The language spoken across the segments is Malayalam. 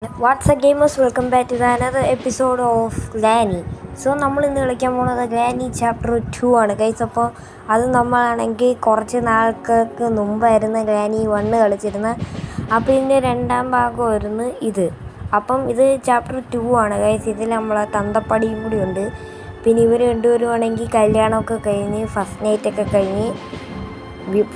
What's up gamers, welcome back to another episode of ഗ്ലാനി. നമ്മൾ ഇന്ന് കളിക്കാൻ പോകുന്നത് ഗ്ലാനി ചാപ്റ്റർ 2 ആണ് ഗൈസ്. അപ്പോൾ അത് നമ്മളാണെങ്കിൽ കുറച്ച് നാൾക്ക് മുമ്പായിരുന്നു ഗ്ലാനി 1 കളിച്ചിരുന്നത്. അപ്പോൾ ഇതിൻ്റെ രണ്ടാം ഭാഗമായിരുന്നു ഇത്. അപ്പം ഇത് ചാപ്റ്റർ 2 ആണ് ഗൈസ്. ഇതിൽ നമ്മളെ തന്തപ്പടിയും കൂടി ഉണ്ട്. പിന്നെ ഇവർ രണ്ടുപേരുമാണെങ്കിൽ കല്യാണമൊക്കെ കഴിഞ്ഞ് ഫസ്റ്റ് നൈറ്റൊക്കെ കഴിഞ്ഞ്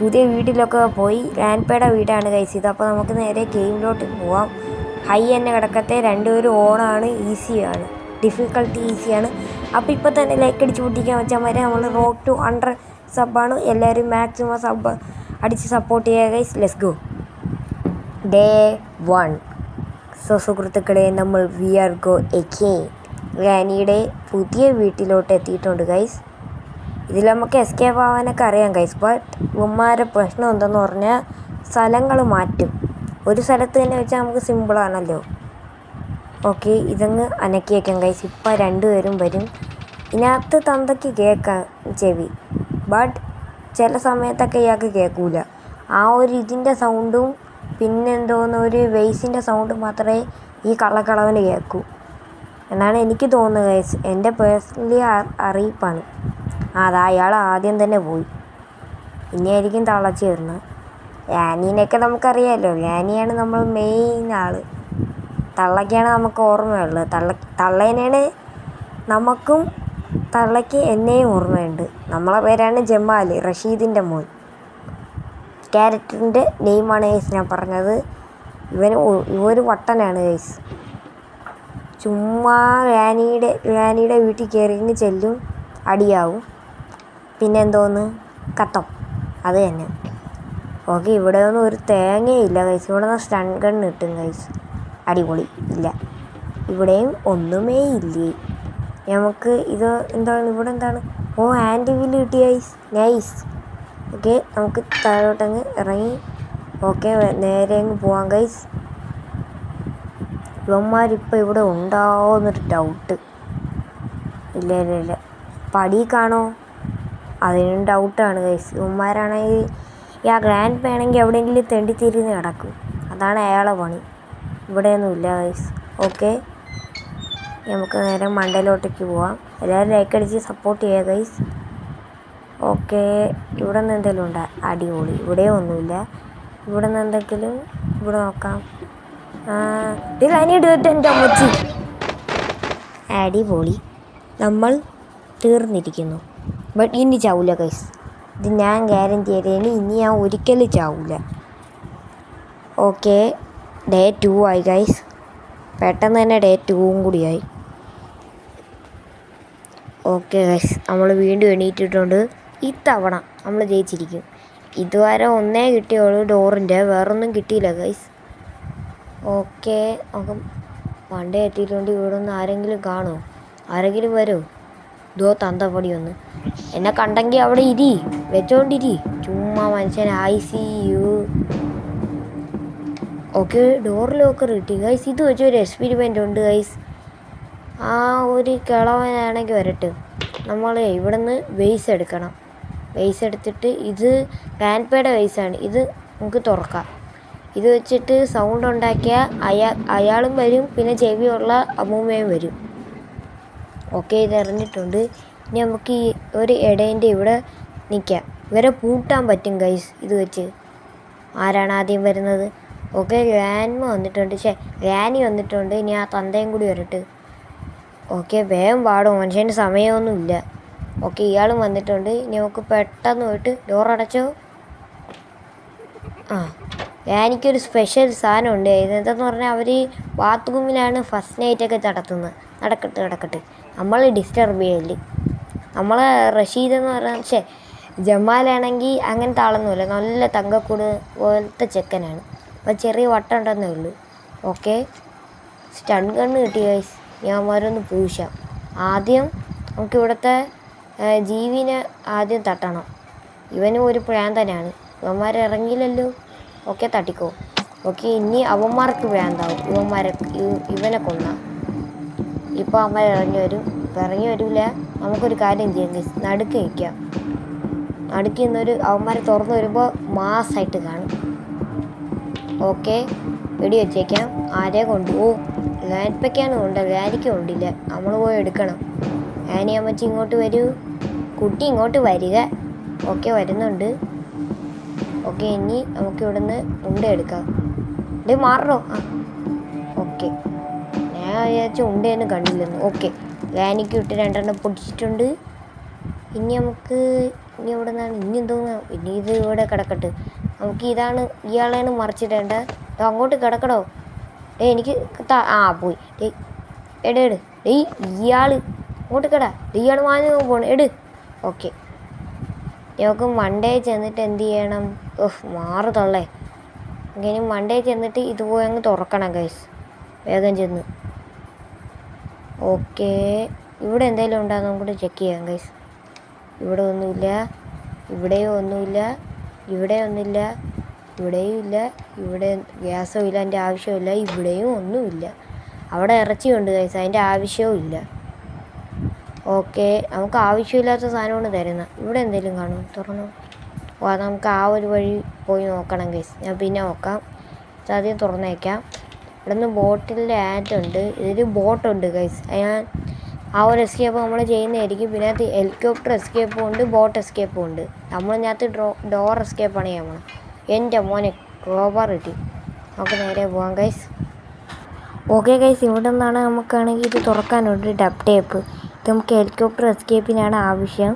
പുതിയ വീട്ടിലൊക്കെ പോയി. ഗ്രാൻഡ്പയുടെ വീടാണ് ഗൈസ് ഇത്. അപ്പോൾ നമുക്ക് നേരെ ഗെയിമിലോട്ട് പോവാം. ഹൈ തന്നെ കിടക്കത്തെ, രണ്ടുപേരും ഓണാണ്, ഈസിയാണ്, ഡിഫിക്കൽട്ടി ഈസിയാണ്. അപ്പോൾ ഇപ്പോൾ തന്നെ ലൈക്ക് അടിച്ച് പൊട്ടിക്കാൻ വെച്ചാൽ മതി. നമ്മൾ റോഡ് ടു 100 സബ്ബാണ്. എല്ലാവരും മാക്സിമം സബ് അടിച്ച് സപ്പോർട്ട് ചെയ്യുക ഗൈസ്. Let's go. ഡേ 1. സുഹൃത്തുക്കളെ, നമ്മൾ വി ആർ ഗോ എഗെയിൻ ഗ്രാനിയുടെ പുതിയ വീട്ടിലോട്ട് എത്തിയിട്ടുണ്ട് ഗൈസ്. ഇതിൽ നമുക്ക് എസ്കേപ്പ് ആവാനൊക്കെ അറിയാം ഗൈസ്. ബട്ട് ഉമ്മാരുടെ പ്രശ്നം എന്തെന്ന് പറഞ്ഞാൽ സ്ഥലങ്ങൾ മാറ്റും. ഒരു സ്ഥലത്ത് തന്നെ വെച്ചാൽ നമുക്ക് സിമ്പിളാണല്ലോ. ഓക്കെ, ഇതങ്ങ് അനക്കി വയ്ക്കാം ഗൈസ്. ഇപ്പം രണ്ടുപേരും വരും. ഇതിനകത്ത് തന്തയ്ക്ക് കേൾക്കാം ചെവി, ബട്ട് ചില സമയത്തൊക്കെ ഇയാൾക്ക് കേൾക്കില്ല. ആ ഒരു ഇതിൻ്റെ സൗണ്ടും പിന്നെ എന്തോന്ന് ഒരു വെയ്സിൻ്റെ സൗണ്ടും മാത്രമേ ഈ കള്ളക്കളവന് കേൾക്കൂ എന്നാണ് എനിക്ക് തോന്നുന്നത് ഗൈസ്. എൻ്റെ പേഴ്സണലി അറിയിപ്പാണ്. അതാ അയാൾ ആദ്യം തന്നെ പോയി. ഇനിയായിരിക്കും തളച്ച് വരുന്നത്. ഗ്ലാനിനെയൊക്കെ നമുക്കറിയാമല്ലോ. ഗ്ലാനിയാണ് നമ്മൾ മെയിൻ ആൾ. തള്ളയ്ക്കാണ് നമുക്ക് ഓർമ്മയുള്ളത്. തള്ളേനാണ് നമുക്കും തള്ളയ്ക്ക് എന്നെയും ഓർമ്മയുണ്ട്. നമ്മളെ പേരാണ് ജമാൽ, റഷീദിൻ്റെ മോൻ. ക്യാരക്ടറിൻ്റെ നെയിമാണ് ഗൈസ് ഞാൻ പറഞ്ഞത്. ഇവർ വട്ടനാണ് ഗൈസ്. ചുമ്മാ ഗ്ലാനിയുടെ വീട്ടിൽ കയറി ചെല്ലും, അടിയാവും. പിന്നെ എന്തോന്ന് കത്തം, അത് തന്നെ. ഓക്കെ, ഇവിടെ ഒന്നും ഒരു തേങ്ങയില്ല ഗൈസ്. ഇവിടെ നിന്ന് സ്റ്റൺ ഗൺ കിട്ടും ഗൈസ്. അടിപൊളി. ഇല്ല, ഇവിടെയും ഒന്നുമേ ഇല്ലേ. നമുക്ക് ഇത് എന്താണ്, ഇവിടെ എന്താണ്? ഓ, ഹാൻഡ് വീല് കിട്ടി ഗൈസ്. നൈസ്. ഓക്കെ, നമുക്ക് താഴോട്ടങ്ങ് ഇറങ്ങി. ഓക്കെ, നേരെ അങ്ങ് പോവാം ഗൈസ്. ഇവന്മാരിപ്പോൾ ഇവിടെ ഉണ്ടാവുമെന്നൊരു ഡൗട്ട്. ഇല്ല, പടി കാണോ? അതിനും ഡൗട്ടാണ് ഗൈസ്. ഇവന്മാരാണെങ്കിൽ ആ ഗ്രാൻഡ് പേണെങ്കിൽ എവിടെയെങ്കിലും തെണ്ടിത്തിരിഞ്ഞ് കിടക്കും. അതാണ് അയാളെ പണി. ഇവിടെയൊന്നുമില്ല ഗൈസ്. ഓക്കെ, നമുക്ക് നേരെ മണ്ടയിലോട്ടേക്ക് പോവാം. എല്ലാവരും ലൈക്ക് അടിച്ച് സപ്പോർട്ട് ചെയ്യുക ഗൈസ്. ഓക്കെ, ഇവിടെ നിന്ന് എന്തെങ്കിലും ഉണ്ടോ? അടിപൊളി. ഇവിടെയും ഒന്നുമില്ല. ഇവിടെ നിന്ന് എന്തെങ്കിലും ഇവിടെ നോക്കാം. എൻ്റെ അമ്മച്ചി. അടിപൊളി. നമ്മൾ തീർന്നിരിക്കുന്നു. ബട്ട് ഇനി ചാവൂല ഗൈസ്. ഇത് ഞാൻ ഗ്യാരൻറ്റി തരുന്നു. ഇനി ഞാൻ ഒരിക്കലും ചാവൂല. ഓക്കെ, ഡേ 2 ആയി ഗൈസ്. പെട്ടെന്ന് തന്നെ ഡേ 2 കൂടിയായി. ഓക്കെ ഗൈസ്, നമ്മൾ വീണ്ടും എണീറ്റിട്ടുണ്ട്. ഇത്തവണ നമ്മൾ ജയിച്ചിരിക്കും. ഇതുവരെ ഒന്നേ കിട്ടിയുള്ളൂ ഡോറിൻ്റെ, വേറൊന്നും കിട്ടിയില്ല ഗൈസ്. ഓക്കെ, നമുക്ക് പണ്ടേ എത്തിയിട്ടുണ്ട്. ഇവിടെ നിന്ന് ആരെങ്കിലും കാണുമോ? ആരെങ്കിലും വരുമോ? ഇതോ തന്തപ്പടി ഒന്ന് എന്നെ കണ്ടെങ്കിൽ അവിടെ വെച്ചോണ്ടിരി. ചുമ്മാ മനുഷ്യൻ ICU. ഓക്കെ, ഡോർ ലോക്കർ കിട്ടി ഗൈസ്. ഇത് വെച്ചൊരു എക്സ്പെരിമെൻ്റ് ഉണ്ട് ഗൈസ്. ആ ഒരു കിളവനാണെങ്കിൽ വരട്ടെ. നമ്മൾ ഇവിടെ നിന്ന് വെയ്സ് എടുക്കണം. വെയ്സ് എടുത്തിട്ട്, ഇത് ഗ്രാൻഡ്പയുടെ വെയ്സാണ്. ഇത് നമുക്ക് തുറക്കാം. ഇത് വെച്ചിട്ട് സൗണ്ട് ഉണ്ടാക്കിയാൽ അയാളും വരും, പിന്നെ ചെവിയുള്ള അമ്മൂമ്മയും വരും. ഓക്കെ, ഇത് എറിഞ്ഞിട്ടുണ്ട്. ഇനി നമുക്ക് ഈ ഒരു ഇടേൻ്റെ ഇവിടെ നിൽക്കാം. ഇവരെ പൂട്ടാൻ പറ്റും ഗൈസ് ഇത് വെച്ച്. ആരാണ് ആദ്യം വരുന്നത്? ഓക്കെ, ഗ്രാൻഡ് വന്നിട്ടുണ്ട്. ഗ്രാനി വന്നിട്ടുണ്ട്. ഇനി ആ തന്തയും കൂടി വരട്ടെ. ഓക്കെ, വേഗം പാടും, മനുഷ്യൻ്റെ സമയമൊന്നുമില്ല. ഓക്കെ, ഇയാളും വന്നിട്ടുണ്ട്. ഇനി നമുക്ക് പെട്ടെന്ന് പോയിട്ട് ഡോർ അടച്ചോ. ഗ്രാനിക്കൊരു സ്പെഷ്യൽ സാധനമുണ്ട്. ഇതെന്താന്ന് പറഞ്ഞാൽ അവർ ബാത്റൂമിലാണ് ഫസ്റ്റ് നൈറ്റൊക്കെ നടക്കട്ടെ. നമ്മൾ ഡിസ്റ്റർബ് ചെയ്യല്. നമ്മളെ റഷീദെന്ന് പറഞ്ഞാൽ ജമാലാണെങ്കിൽ അങ്ങനത്തെ ആളൊന്നുമില്ല. നല്ല തങ്കക്കൂട് പോലത്തെ ചെക്കനാണ്. അപ്പോൾ ചെറിയ വട്ടം ഉണ്ടെന്നേ ഉള്ളൂ. ഓക്കെ, സ്റ്റൺ ഗണ്ണ് കിട്ടി ഗൈസ്. ഞാന്മാരൊന്ന് പൂശാം. ആദ്യം നമുക്ക് ഇവിടുത്തെ ജീവിനെ ആദ്യം തട്ടണം. ഇവനും ഒരു പ്രാന്തനാണ്. ഇവന്മാർ ഇറങ്ങിയില്ലല്ലോ. ഓക്കെ, തട്ടിക്കോ. ഓക്കെ, ഇനി അവന്മാർക്ക് പ്രാന്താവും. ഇവനെ കൊന്നാം. ഇപ്പോൾ അവന്മാർ ഇറങ്ങി വരും. ഇപ്പം ഇറങ്ങി വരില്ല. നമുക്കൊരു കാര്യം ചെയ്യാം ഗൈസ്. നടുക്ക് നിൽക്കാം. നടുക്ക് നിന്നൊരു അവന്മാരെ തുറന്നു വരുമ്പോൾ മാസ്സായിട്ട് കാണും. ഓക്കെ, വെടി വെച്ചേക്കാം. ആരെ കൊണ്ട് ലാൻപയ്ക്കാണ് കൊണ്ട് ലാനിക്ക് കൊണ്ടില്ല. നമ്മൾ പോയി എടുക്കണം. ലാനി അമ്മച്ചി ഇങ്ങോട്ട് വരൂ. കുട്ടി ഇങ്ങോട്ട് വരിക. ഓക്കെ വരുന്നുണ്ട്. ഓക്കെ ഇനി നമുക്ക് ഇവിടുന്ന് ഉണ്ട എടുക്കാം. മാറണോ? ഓക്കെ ഞാൻ വിചാരിച്ച ഉണ്ടയൊന്നും കണ്ടില്ലെന്ന്. ഓക്കെ ലാനിക്ക് ഇട്ട് 2 പൊടിച്ചിട്ടുണ്ട്. ഇനി നമുക്ക് ഇനി ഇവിടെ നിന്നാണ് ഇനി എന്തോന്ന് ഇനി ഇത് ഇവിടെ കിടക്കട്ടെ. നമുക്ക് ഇയാളെയാണ് മറിച്ചിടേണ്ട. അങ്ങോട്ട് കിടക്കടോ. എനിക്ക് പോയി. എട് ഇയാൾ അങ്ങോട്ട് കിടാ. ഇയാൾ മാഞ്ഞു പോകണം. ഓക്കെ നമുക്ക് മണ്ടേ ചെന്നിട്ട് എന്ത് ചെയ്യണം? മാറുതള്ളേ. ഇനി മണ്ടേ ചെന്നിട്ട് ഇതുപോലെ അങ്ങ് തുറക്കണം ഗൈസ്. വേഗം ചെന്ന്. ഓക്കെ ഇവിടെ എന്തെങ്കിലും ഉണ്ടാകുന്ന നമുക്ക് ചെക്ക് ചെയ്യാം ഗൈസ്. ഇവിടെ ഒന്നുമില്ല. ഇവിടെയും ഒന്നുമില്ല. ഇവിടെ ഒന്നുമില്ല. ഇവിടെയും ഇല്ല. ഇവിടെ ഗ്യാസും ഇല്ല. അതിൻ്റെ ആവശ്യമില്ല. ഇവിടെയും ഒന്നുമില്ല. അവിടെ ഇറച്ചിയുണ്ട് ഗൈസ്. അതിൻ്റെ ആവശ്യവും ഇല്ല. ഓക്കെ നമുക്ക് ആവശ്യമില്ലാത്ത സാധനമാണ് തരുന്നത്. ഇവിടെ എന്തെങ്കിലും കാണും? തുറന്നു. അത് നമുക്ക് ആ ഒരു വഴി പോയി നോക്കണം ഗൈസ്. ഞാൻ പിന്നെ നോക്കാം. ആദ്യം തുറന്നേക്കാം. ഇവിടെ നിന്ന് ബോട്ടിൻ്റെ ആഡ് ഉണ്ട്. ഇതിൽ ബോട്ടുണ്ട് ഗൈസ്. ഞാൻ ആ ഒരു എസ്കേപ്പ് നമ്മൾ ചെയ്യുന്നതായിരിക്കും. പിന്നെ അത് ഹെലികോപ്റ്റർ എസ്കേപ്പും ഉണ്ട്, ബോട്ട് എസ്കേപ്പും ഉണ്ട്. നമ്മളിതിനകത്ത് ഡോർ എസ്കേപ്പാണ് ചെയ്യണം. എൻ്റെ മോനെ ക്രോബാർ കിട്ടി. നമുക്ക് നേരെ പോകാം ഗൈസ്. ഓക്കെ ഗൈസ് ഇവിടെ നിന്നാണ് നമുക്കാണെങ്കിൽ ഇത് തുറക്കാനുണ്ട്. Dub tape. ഇത് നമുക്ക് ഹെലികോപ്റ്റർ എസ്കേപ്പിനാണ് ആവശ്യം.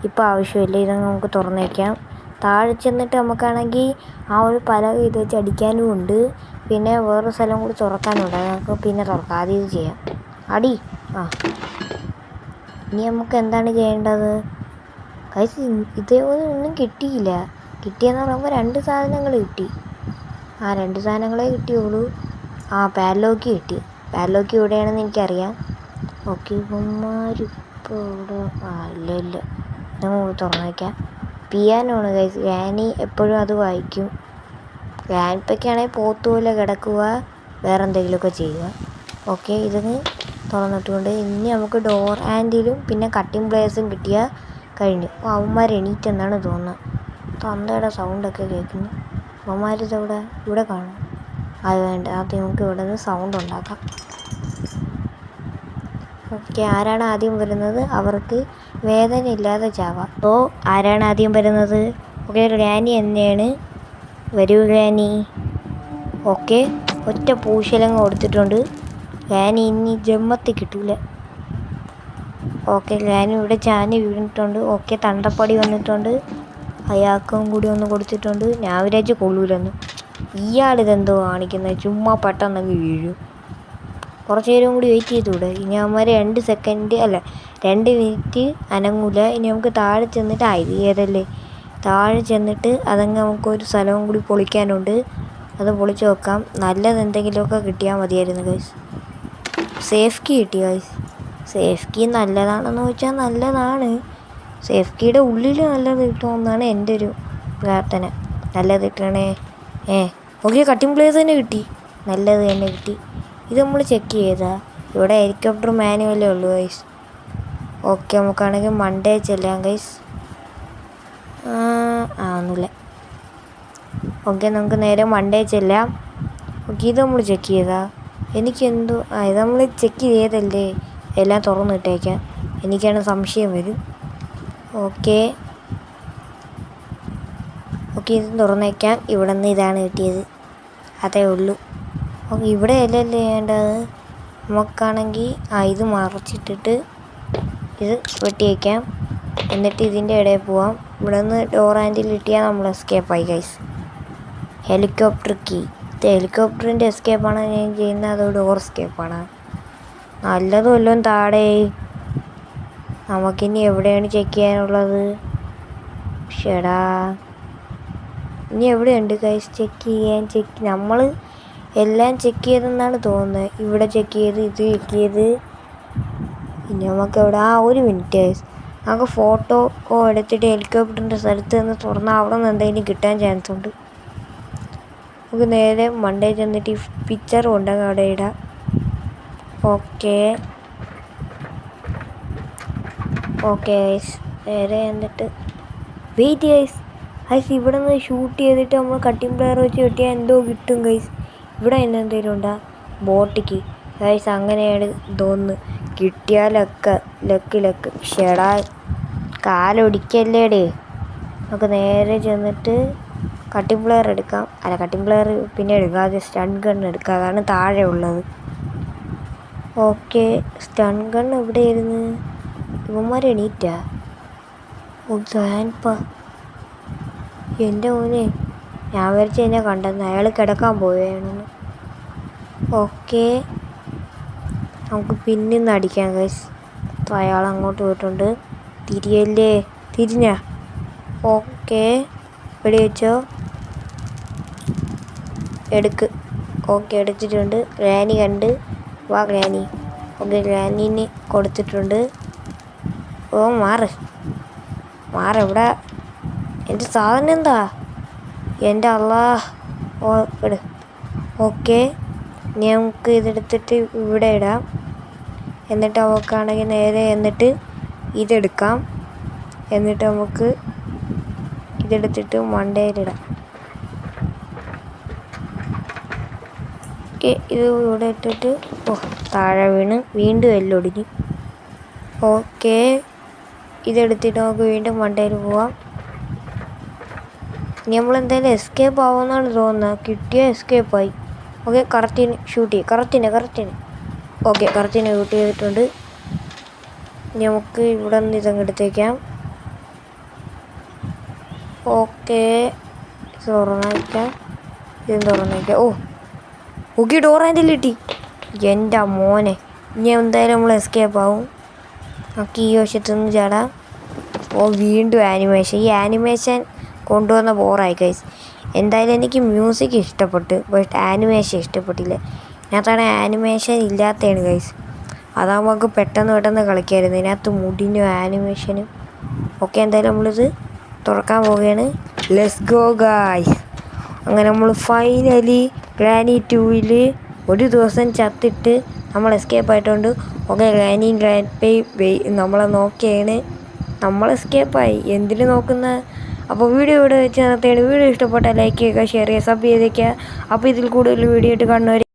ഇപ്പോൾ ആവശ്യമില്ല. ഇത് നമുക്ക് തുറന്നേക്കാം. താഴെ ചെന്നിട്ട് നമുക്കാണെങ്കിൽ ആ ഒരു പലക ഇത് വെച്ച് അടിക്കാനും ഉണ്ട്. പിന്നെ വേറൊരു സ്ഥലം കൂടി തുറക്കാനുണ്ട്. നമുക്ക് പിന്നെ തുറക്കാം. ആദ്യം ഇത് ചെയ്യാം. അടി ഇനി നമുക്ക് എന്താണ് ചെയ്യേണ്ടത് ഗൈസ്? ഇതേപോലെ ഒന്നും കിട്ടിയില്ല. കിട്ടിയെന്ന് പറയുമ്പോൾ 2 സാധനങ്ങൾ കിട്ടി. 2 സാധനങ്ങളെ കിട്ടിയുള്ളൂ. പാഡ്ലോക്ക് കിട്ടി. പാഡ്ലോക്ക് ഇവിടെയാണെന്ന് എനിക്കറിയാം. ഓക്കെ ഇവന്മാരിപ്പോൾ ഇവിടെ ഇല്ല. നമുക്ക് തുറന്നു വയ്ക്കാം. പിയാനോണ് ഗൈസ്. ലാനി എപ്പോഴും അത് വായിക്കും. ലാൻപയ്ക്കാണെങ്കിൽ പോത്തുപോലെ കിടക്കുക, വേറെ എന്തെങ്കിലുമൊക്കെ ചെയ്യുക. ഓക്കെ ഇതിന് തുറന്നിട്ടുകൊണ്ട് ഇനി നമുക്ക് ഡോർ ഹാൻഡിലും പിന്നെ കട്ടിങ് പ്ലേസും കിട്ടിയാൽ കഴിഞ്ഞു. അവന്മാർ എണീറ്റെന്നാണ് തോന്നുന്നത്. തന്തയുടെ സൗണ്ടൊക്കെ കേൾക്കുന്നു. അവന്മാരിതവിടെ ഇവിടെ കാണും. അത് വേണ്ട. ആദ്യം നമുക്ക് ഇവിടെ നിന്ന് സൗണ്ട് ഉണ്ടാക്കാം. ഓക്കെ ആരാണ് ആദ്യം വരുന്നത് അവർക്ക് വേദന ഇല്ലാതെ ചാവാം. ആരാണ് ആദ്യം വരുന്നത്? ഓക്കെ ലാനി തന്നെയാണ്. വരൂ ലാനി. ഓക്കെ ഒറ്റ പൂശലങ്ങ് കൊടുത്തിട്ടുണ്ട്. ലാനി ഇനി ജമ്മത്തി കിട്ടൂല. ഓക്കെ ലാനി ഇവിടെ ചാഞ്ഞ് വീണിട്ടുണ്ട്. ഓക്കെ തണ്ടപ്പടി വന്നിട്ടുണ്ട്. അയാൾക്കും കൂടി ഒന്ന് കൊടുത്തിട്ടുണ്ട്. ഞാൻ വിചാരിച്ച് കൊള്ളൂലെന്ന്. ഇയാളിതെന്തോ കാണിക്കുന്നത്? ചുമ്മാ പെട്ടെന്നങ്ങ് വീഴും. കുറച്ച് നേരം കൂടി വെയിറ്റ് ചെയ്തൂടെ? ഇനി അവന്മാർ 2 സെക്കൻഡ് അല്ല 2 മിനിറ്റ് അനങ്ങൂല. ഇനി നമുക്ക് താഴെ ചെന്നിട്ട് ഇത് ഏതല്ലേ താഴെ ചെന്നിട്ട് അതങ്ങ് നമുക്കൊരു സ്ഥലവും കൂടി പൊളിക്കാനുണ്ട്. അത് പൊളിച്ച് വെക്കാം. നല്ലത് എന്തെങ്കിലുമൊക്കെ കിട്ടിയാൽ മതിയായിരുന്നു ഗൈസ്. സേഫ് കീ കിട്ടി ഗൈസ്. സേഫ് കീ നല്ലതാണെന്ന് ചോദിച്ചാൽ നല്ലതാണ്. സേഫ് കീയുടെ ഉള്ളിൽ നല്ലത് കിട്ടുമെന്നാണ് എൻ്റെ ഒരു പ്രാർത്ഥന. നല്ലത് കിട്ടണേ. ഓക്കെ കട്ടിങ് പ്ലേസ് തന്നെ കിട്ടി. നല്ലത് തന്നെ കിട്ടി. ഇത് നമ്മൾ ചെക്ക് ചെയ്താ ഇവിടെ ഹെലികോപ്റ്റർ മാനുവലേ ഉള്ളൂ ഗൈസ്. ഓക്കെ നമുക്കാണെങ്കിൽ മണ്ടേ ചെല്ലാം ഗൈസ്. ഒന്നുമില്ല. ഓക്കെ നമുക്ക് നേരെ മണ്ടേ ചെല്ലാം. ഓക്കെ ഇത് നമ്മൾ ചെക്ക് ചെയ്താ എനിക്കെന്തോ ഇത് നമ്മൾ ചെക്ക് ചെയ്തല്ലേ എല്ലാം തുറന്നിട്ടേക്കാം. എനിക്കാണ് സംശയം വരും. ഓക്കെ ഇത് തുറന്നേക്കാം. ഇവിടെ നിന്ന് ഇതാണ് കിട്ടിയത്. അതേ ഉള്ളൂ. ഓക്കെ ഇവിടെ അല്ലല്ലേ ചെയ്യേണ്ടത്. നമുക്കാണെങ്കിൽ ഇത് മറച്ചിട്ടിട്ട് ഇത് വെട്ടി വയ്ക്കാം. എന്നിട്ട് ഇതിൻ്റെ ഇടയിൽ പോവാം. ഇവിടെ നിന്ന് ഡോർ ഹാൻഡിൽ കിട്ടിയാൽ നമ്മൾ എസ്കേപ്പായി ഗൈസ്. Helicopter key. ഇത് ഹെലികോപ്റ്ററിൻ്റെ എസ്കേപ്പാണ് ഞാൻ ചെയ്യുന്നത്. അത് ഡോർ എസ്കേപ്പാണ്. നല്ലതും വല്ലതും താഴെ. നമുക്കിനി എവിടെയാണ് ചെക്ക് ചെയ്യാനുള്ളത്? ഷെടാ ഇനി എവിടെയുണ്ട് ഗൈസ് ചെക്ക് ചെയ്യാൻ? നമ്മൾ എല്ലാം ചെക്ക് ചെയ്തെന്നാണ് തോന്നുന്നത്. ഇവിടെ ചെക്ക് ചെയ്ത് ഇത് ചെക്ക് ചെയ്ത് ഇനി നമുക്ക് എവിടെ ഒരു മിനിറ്റ് ഗൈസ്. നമുക്ക് ഫോട്ടോ എടുത്തിട്ട് ഹെലികോപ്റ്ററിൻ്റെ സ്ഥലത്ത് നിന്ന് തുറന്നാൽ അവിടെ നിന്ന് എന്തെങ്കിലും കിട്ടാൻ ചാൻസ് ഉണ്ട്. നമുക്ക് നേരെ മണ്ടേ ചെന്നിട്ട് ഈ പിക്ചറും ഉണ്ടെങ്കിൽ അവിടെ ഇടാം. ഓക്കെ ഗൈസ് നേരെ എന്നിട്ട് വെയിറ്റ് ഗൈസ്. ഇവിടെ നിന്ന് ഷൂട്ട് ചെയ്തിട്ട് നമ്മൾ കട്ടിങ് പ്ലെയർ വെച്ച് കിട്ടിയാൽ എന്തോ കിട്ടും ഗൈസ്. ഇവിടെ തന്നെ എന്തെങ്കിലും ഉണ്ടാ ബോട്ടിക്ക് ഗൈസ്. അങ്ങനെയാണ് തോന്നുന്നു. കിട്ടിയാലൊക്കെ ലക്ക് ഷെടാ കാലൊടിക്കല്ലേടേ. നമുക്ക് നേരെ ചെന്നിട്ട് കട്ടിംഗ് പ്ലെയർ എടുക്കാം. അല്ല, കട്ടിംഗ് പ്ലെയർ പിന്നെ എടുക്കാം. ആദ്യം സ്റ്റൺ ഗൺ എടുക്കാം, അതാണ് താഴെ ഉള്ളത്. ഓക്കെ, സ്റ്റൺ ഗൺ എവിടെ ആയിരുന്നു? ഇവന്മാർ എണീറ്റാ? എൻ്റെ മോനെ, ഞാൻ വരച്ച് എന്നെ കണ്ടെന്ന്. അയാൾ കിടക്കാൻ പോവുകയാണെന്ന്. ഓക്കെ, നമുക്ക് പിന്നിന്ന് അടിക്കാം ഗൈസ്. അയാൾ അങ്ങോട്ട് പോയിട്ടുണ്ട്. തിരിയല്ലേ, തിരിഞ്ഞ. ഓക്കെ, വെടി വെച്ചോ, എടുക്ക്. ഓക്കെ, എടുത്തിട്ടുണ്ട്. ഗ്രാനി കണ്ട്. വാ ഗ്രാനി. ഓക്കെ, ഗ്രാനീന് കൊടുത്തിട്ടുണ്ട്. ഓ മാറ് ഇവിടെ. എൻ്റെ സാധനം എന്താ? എൻ്റെ അല്ലാ. ഓ ഇട്. ഓക്കെ, ഇനി നമുക്ക് ഇതെടുത്തിട്ട് ഇവിടെ ഇടാം. എന്നിട്ട് അവൾക്കാണെങ്കിൽ നേരെ എന്നിട്ട് ഇതെടുക്കാം. എന്നിട്ട് നമുക്ക് ഇതെടുത്തിട്ട് മണ്ടയിലിടാം. ഓക്കെ, ഇത് ഇവിടെ ഇട്ടിട്ട് താഴെ വീണ് വീണ്ടും എല്ലൊടിഞ്ഞു. ഓക്കെ, ഇതെടുത്തിട്ട് നമുക്ക് വീണ്ടും മണ്ടയിൽ പോവാം. ഇനി നമ്മളെന്തായാലും എസ്കേപ്പ് ആവുമെന്നാണ് തോന്നുന്നത്. കിട്ടിയ എസ്കേപ്പായി. ഓക്കെ, കറക്റ്റിന് ഷൂട്ട് ചെയ്യും. കറക്റ്റിന്. ഓക്കെ, കറക്റ്റിന് ഷൂട്ട് ചെയ്തിട്ടുണ്ട്. ഇനി നമുക്ക് ഇവിടെ നിന്ന് ഇതങ്ങ് എടുത്തേക്കാം. ഓക്കെ, തുറന്നേക്കാം. ഓ ഓക്കെ, ഡോർ ഹാൻഡിൽ കിട്ടി. എൻ്റെ മോനെ, ഇനി എന്തായാലും നമ്മൾ എസ്കേപ്പ് ആവും. നമുക്ക് ഈ വശത്തു നിന്ന് ചാടാം. വീണ്ടും ആനിമേഷൻ. ഈ ആനിമേഷൻ കൊണ്ടുവന്ന ബോറായി ഗൈസ്. എന്തായാലും എനിക്ക് മ്യൂസിക് ഇഷ്ടപ്പെട്ടു, ബട്ട് ആനിമേഷൻ ഇഷ്ടപ്പെട്ടില്ല. ഇതിനകത്താണ് ആനിമേഷൻ ഇല്ലാത്തതാണ് ഗൈസ്. അതാകുമ്പോൾ നമുക്ക് പെട്ടെന്ന് കളിക്കാമായിരുന്നു. ഇതിനകത്ത് മുടിഞ്ഞു ആനിമേഷനും. ഓക്കെ, എന്തായാലും നമ്മളിത് തുറക്കാൻ പോവുകയാണ്. Let's go guys. അങ്ങനെ നമ്മൾ ഫൈനലി ഗ്രാനി 2-ൽ ഒരു ദിവസം ചത്തിട്ട് നമ്മൾ എസ്കേപ്പ് ആയിട്ടുണ്ട്. ഓക്കെ, ഗ്രാനിയും ഗ്രാൻഡ്പയും നമ്മളെ നോക്കിയാണ്. നമ്മൾ എസ്കേപ്പായി. എന്തിനു നോക്കുന്ന? അപ്പോൾ വീഡിയോ ഇവിടെ വെച്ച് നിർത്തുകയാണ്. വീഡിയോ ഇഷ്ടപ്പെട്ടാൽ ലൈക്ക് ചെയ്യുക, ഷെയർ ചെയ്യുക, സബ് ചെയ്തേക്കുക. അപ്പോൾ ഇതിൽ കൂടുതൽ വീഡിയോ ആയിട്ട് കാണുന്നവരെ